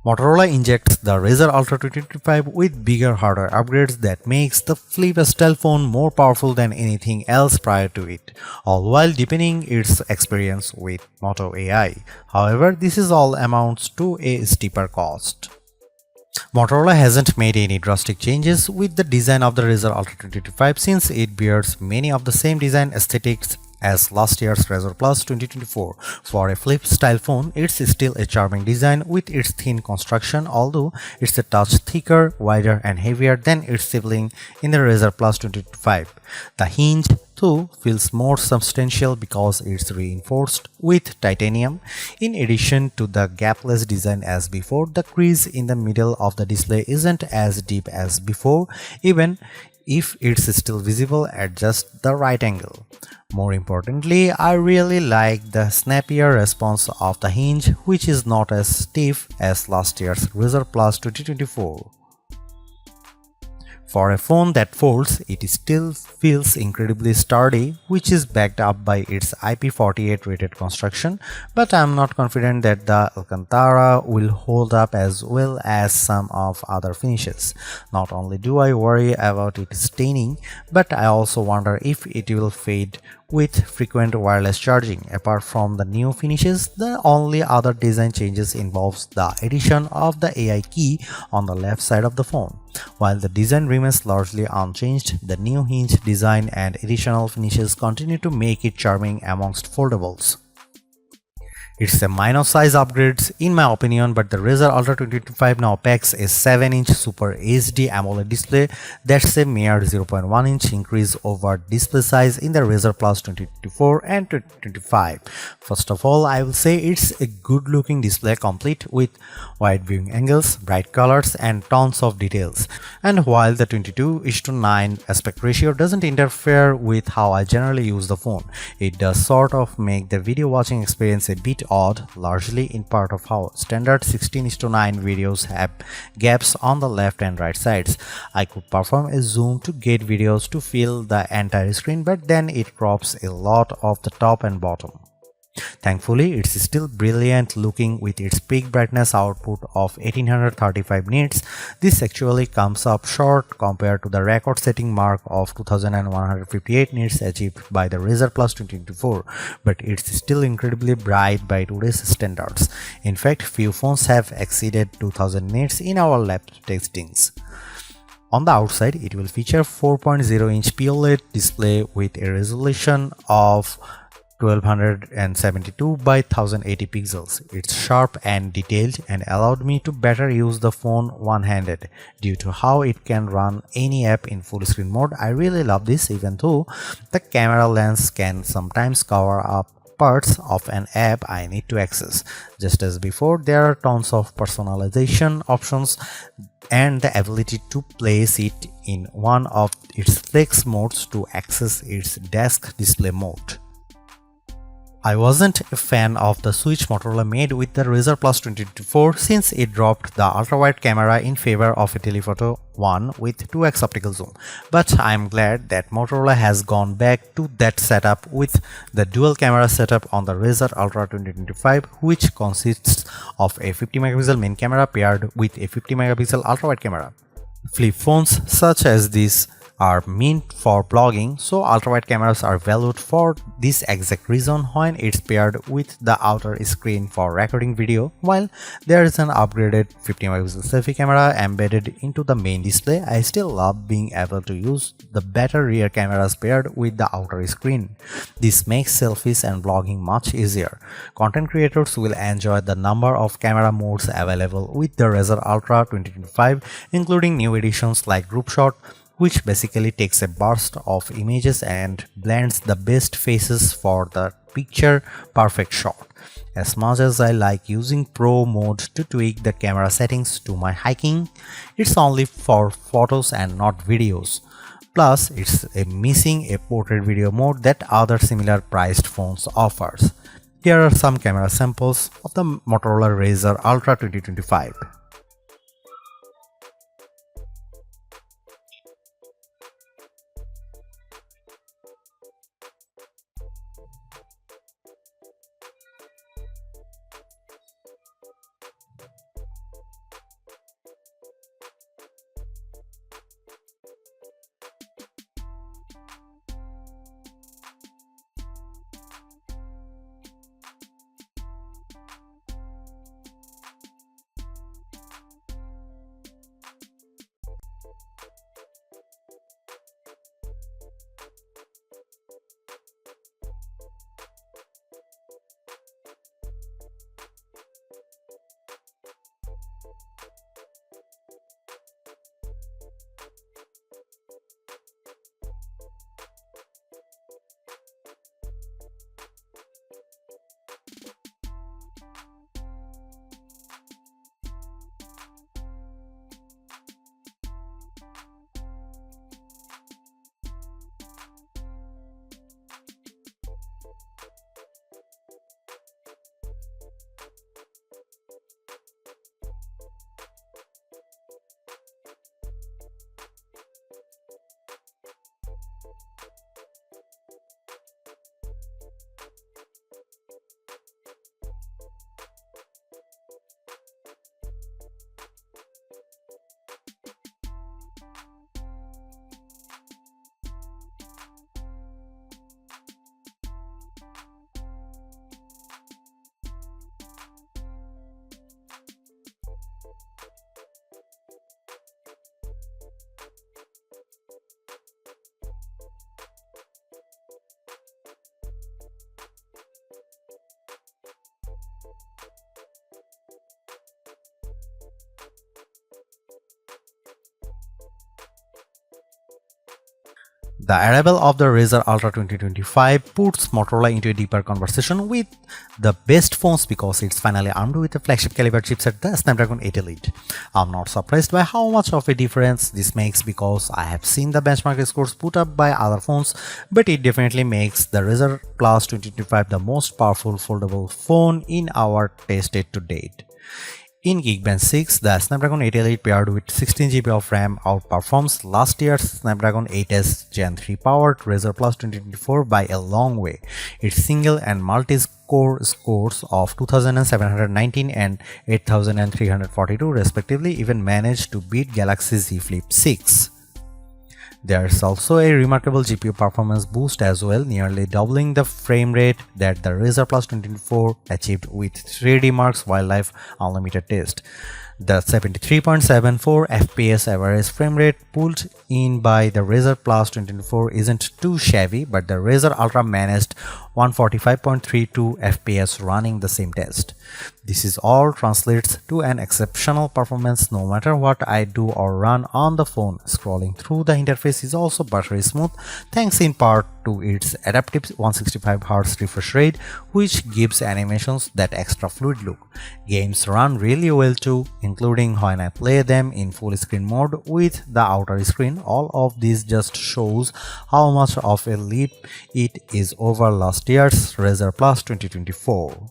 Motorola injects the Razr Ultra 2025 with bigger hardware upgrades that makes the flip style phone more powerful than anything else prior to it, all while deepening its experience with Moto AI. However, this is all amounts to a steeper cost. Motorola hasn't made any drastic changes with the design of the Razr Ultra 2025 since it bears many of the same design aesthetics as last year's Razr Plus 2024. For a flip-style phone, it's still a charming design with its thin construction, although it's a touch thicker, wider and heavier than its sibling in the Razr Plus 2025. The hinge, though, feels more substantial because it's reinforced with titanium. In addition to the gapless design as before, the crease in the middle of the display isn't as deep as before, even if it's still visible at just the right angle. More importantly, I really like the snappier response of the hinge, which is not as stiff as last year's Razr Plus 2024. For a phone that folds, it still feels incredibly sturdy, which is backed up by its IP48 rated construction, but I'm not confident that the Alcantara will hold up as well as some of other finishes. Not only do I worry about it staining, but I also wonder if it will fade with frequent wireless charging. Apart from the new finishes, the only other design changes involves the addition of the AI key on the left side of the phone. While the design remains largely unchanged, the new hinge design and additional finishes continue to make it charming amongst foldables. It's a minor size upgrade in my opinion, but the Razr Ultra 2025 now packs a 7-inch Super HD AMOLED display. That's a mere 0.1-inch increase over display size in the Razr Plus 2024 and 2025. First of all, I will say it's a good looking display complete with wide viewing angles, bright colors and tons of details. And while the 22:9 aspect ratio doesn't interfere with how I generally use the phone, it does sort of make the video watching experience a bit odd, largely in part of how standard 16:9 videos have gaps on the left and right sides. I could perform a zoom to get videos to fill the entire screen, but then it crops a lot of the top and bottom. Thankfully, it's still brilliant looking with its peak brightness output of 1835 nits. This actually comes up short compared to the record-setting mark of 2158 nits achieved by the Razr Plus 2024, but it's still incredibly bright by today's standards. In fact, few phones have exceeded 2000 nits in our lab testings. On the outside, it will feature 4.0-inch POLED display with a resolution of 1272 by 1080 pixels. It's sharp and detailed and allowed me to better use the phone one-handed due to how it can run any app in full screen mode. I really love this, even though the camera lens can sometimes cover up parts of an app I need to access. Just as before, there are tons of personalization options and the ability to place it in one of its flex modes to access its desk display mode. I wasn't a fan of the switch Motorola made with the Razr Plus 2024 since it dropped the ultra-wide camera in favor of a telephoto one with 2x optical zoom, but I'm glad that Motorola has gone back to that setup with the dual camera setup on the Razr Ultra 2025, which consists of a 50 megapixel main camera paired with a 50 megapixel ultra-wide camera. Flip phones such as this are meant for blogging, so ultra-wide cameras are valued for this exact reason when it's paired with the outer screen for recording video. While there is an upgraded 50 megapixel selfie camera embedded into the main display, I still love being able to use the better rear cameras paired with the outer screen. This makes selfies and vlogging much easier. Content creators will enjoy the number of camera modes available with the Razr Ultra 2025, including new additions like group shot, which basically takes a burst of images and blends the best faces for the picture perfect shot. As much as I like using Pro mode to tweak the camera settings to my liking, it's only for photos and not videos. Plus, it's missing a portrait video mode that other similar priced phones offers. Here are some camera samples of the Motorola Razr Ultra 2025. The arrival of the Razr Ultra 2025 puts Motorola into a deeper conversation with the best phones because it's finally armed with a flagship caliber chipset, the Snapdragon 8 Elite. I'm not surprised by how much of a difference this makes because I have seen the benchmark scores put up by other phones, but it definitely makes the Razr Plus 2025 the most powerful foldable phone in our tested to date. In Geekbench 6, the Snapdragon 8 Elite paired with 16GB of RAM outperforms last year's Snapdragon 8s Gen 3 powered Razr Plus 2024 by a long way. Its single and multi-core scores of 2719 and 8342 respectively even managed to beat Galaxy Z Flip 6. There's also a remarkable GPU performance boost as well, nearly doubling the frame rate that the Razr Plus 2024 achieved with 3D Mark's Wildlife Unlimited test. The 73.74 FPS average frame rate pulled in by the Razr Plus 2024 isn't too shabby, but the Razr Ultra managed 145.32 FPS running the same test. This is all translates to an exceptional performance no matter what I do or run on the phone. Scrolling through the interface is also buttery smooth, thanks in part to its adaptive 165Hz refresh rate, which gives animations that extra fluid look. Games run really well too, including when I play them in full screen mode with the outer screen. All of this just shows how much of a leap it is over last year's Razr Plus 2024.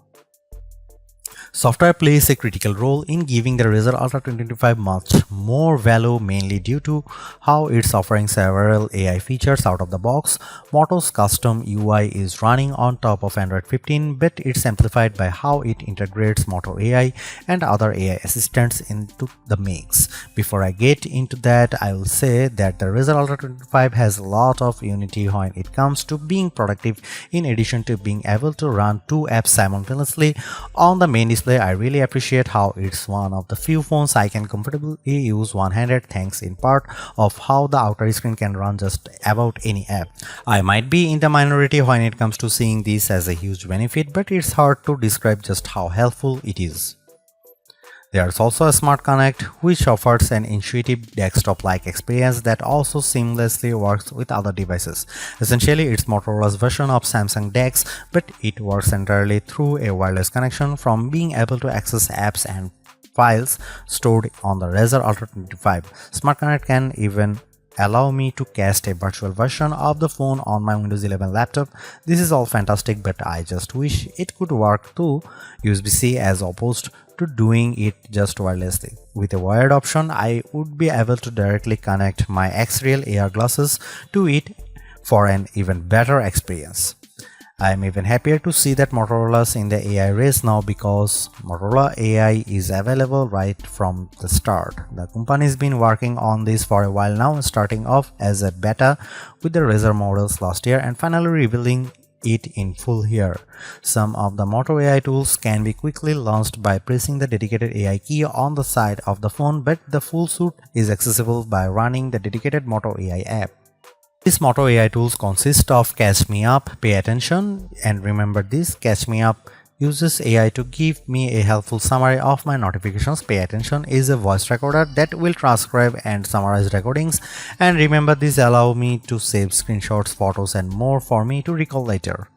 Software plays a critical role in giving the Razr Ultra 2025 much more value, mainly due to how it's offering several AI features out of the box. Moto's custom UI is running on top of Android 15, but it's amplified by how it integrates Moto AI and other AI assistants into the mix. Before I get into that, I will say that the Razr Ultra 2025 has a lot of unity when it comes to being productive, in addition to being able to run two apps simultaneously on the main display. I really appreciate how it's one of the few phones I can comfortably use one-handed, thanks in part of how the outer screen can run just about any app. I might be in the minority when it comes to seeing this as a huge benefit, but it's hard to describe just how helpful it is. There's also a Smart Connect, which offers an intuitive desktop-like experience that also seamlessly works with other devices. Essentially, it's Motorola's version of Samsung DeX, but it works entirely through a wireless connection, from being able to access apps and files stored on the Razr Ultra 2025. Smart Connect can even allow me to cast a virtual version of the phone on my Windows 11 laptop. This is all fantastic, but I just wish it could work through USB-C as opposed to doing it just wirelessly. With a wired option, I would be able to directly connect my X-Real AR glasses to it for an even better experience. I am even happier to see that Motorola's in the AI race now, because Motorola AI is available right from the start. The company's been working on this for a while now, starting off as a beta with the Razr models last year and finally revealing it in full here. Some of the Moto AI tools can be quickly launched by pressing the dedicated AI key on the side of the phone, but the full suite is accessible by running the dedicated Moto AI app. These Moto AI tools consist of Catch Me Up, Pay Attention, and remember this, Catch Me Up uses AI to give me a helpful summary of my notifications. Pay Attention is a voice recorder that will transcribe and summarize recordings, and remember this allow me to save screenshots, photos and more for me to recall later.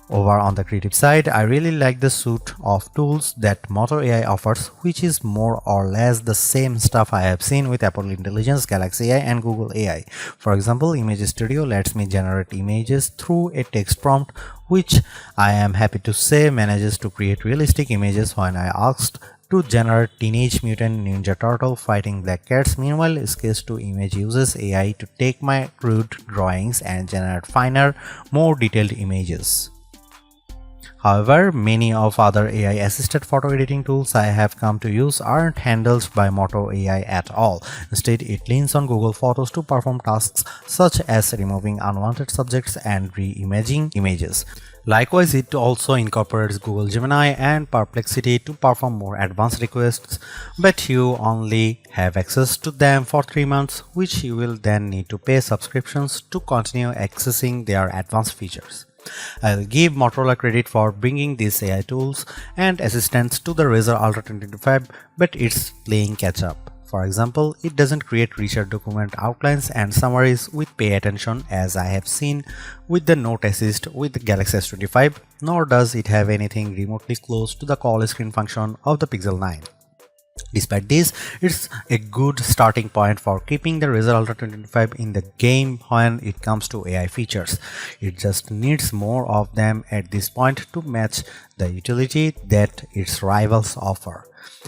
Over on the creative side, I really like the suite of tools that Moto AI offers, which is more or less the same stuff I have seen with Apple Intelligence, Galaxy AI and Google AI. For example, Image Studio lets me generate images through a text prompt, which I am happy to say manages to create realistic images when I asked to generate Teenage Mutant Ninja Turtle fighting black cats. Meanwhile, Sketch to Image uses AI to take my crude drawings and generate finer, more detailed images. However, many of other AI-assisted photo editing tools I have come to use aren't handled by Moto AI at all. Instead, it leans on Google Photos to perform tasks such as removing unwanted subjects and re-imaging images. Likewise, it also incorporates Google Gemini and Perplexity to perform more advanced requests, but you only have access to them for 3 months, which you will then need to pay subscriptions to continue accessing their advanced features. I'll give Motorola credit for bringing these AI tools and assistants to the Razr Ultra 2025, but it's playing catch up. For example, it doesn't create richer document outlines and summaries with pay attention as I have seen with the Note Assist with the Galaxy S25, nor does it have anything remotely close to the call screen function of the Pixel 9. Despite this, it's a good starting point for keeping the Razr Ultra 2025 in the game when it comes to AI features. It just needs more of them at this point to match the utility that its rivals offer.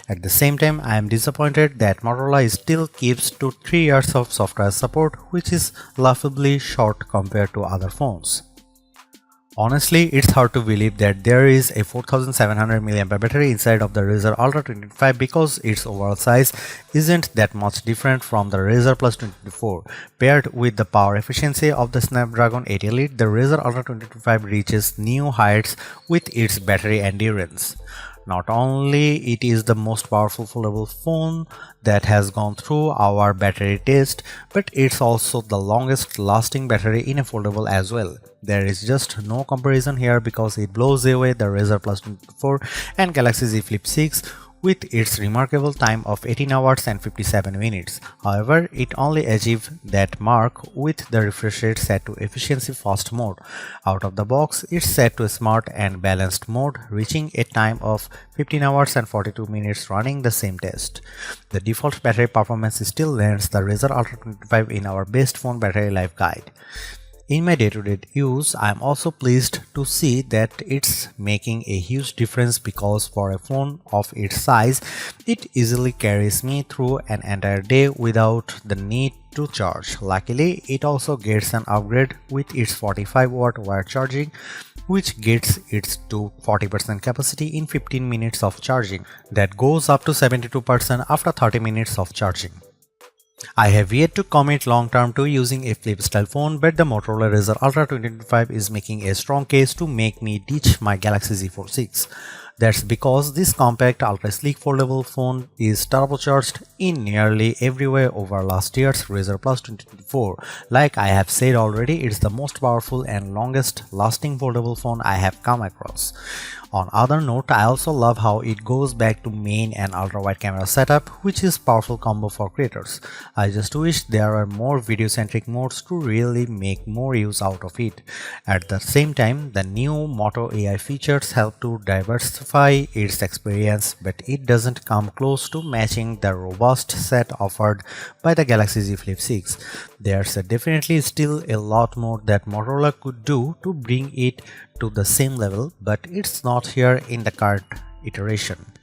At the same time, I am disappointed that Motorola still keeps to 3 years of software support, which is laughably short compared to other phones. Honestly, it's hard to believe that there is a 4700 mAh battery inside of the Razr Ultra 2025 because its overall size isn't that much different from the Razr Plus 2024. Paired with the power efficiency of the Snapdragon 8 Elite, the Razr Ultra 2025 reaches new heights with its battery endurance. Not only it is the most powerful foldable phone that has gone through our battery test, but it's also the longest lasting battery in a foldable as well. There is just no comparison here because it blows away the Razr Plus 24 and Galaxy Z Flip 6 with its remarkable time of 18 hours and 57 minutes. However, it only achieved that mark with the refresh rate set to efficiency fast mode. Out of the box, it's set to smart and balanced mode, reaching a time of 15 hours and 42 minutes running the same test. The default battery performance still lands the Razr Ultra 25 in our best phone battery life guide. In my day-to-day use, I am also pleased to see that it's making a huge difference because for a phone of its size, it easily carries me through an entire day without the need to charge. Luckily, it also gets an upgrade with its 45-watt wire charging, which gets it to 40% capacity in 15 minutes of charging. That goes up to 72% after 30 minutes of charging. I have yet to commit long term to using a flip style phone, but the Motorola Razr Ultra 2025 is making a strong case to make me ditch my Galaxy Z Fold 6. That's because this compact ultra sleek foldable phone is turbocharged in nearly every way over last year's Razr Plus 2024. Like I have said already, it's the most powerful and longest lasting foldable phone I have come across. On other note, I also love how it goes back to main and ultra wide camera setup, which is powerful combo for creators. I just wish there are more video centric modes to really make more use out of it. At the same time, the new Moto AI features help to diversify its experience, but it doesn't come close to matching the robust set offered by the Galaxy Z Flip 6. There's definitely still a lot more that Motorola could do to bring it to the same level, but it's not here in the current iteration.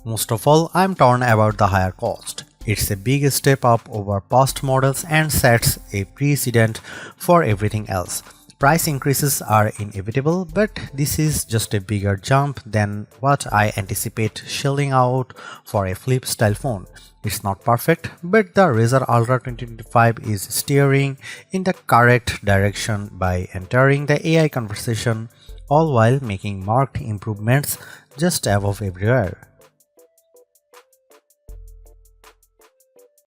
Most of all, I'm torn about the higher cost. It's a big step up over past models and sets a precedent for everything else. Price increases are inevitable, but this is just a bigger jump than what I anticipate shelling out for a flip style phone. It's not perfect, but the Razr Ultra 2025 is steering in the correct direction by entering the AI conversation, all while making marked improvements just above everywhere.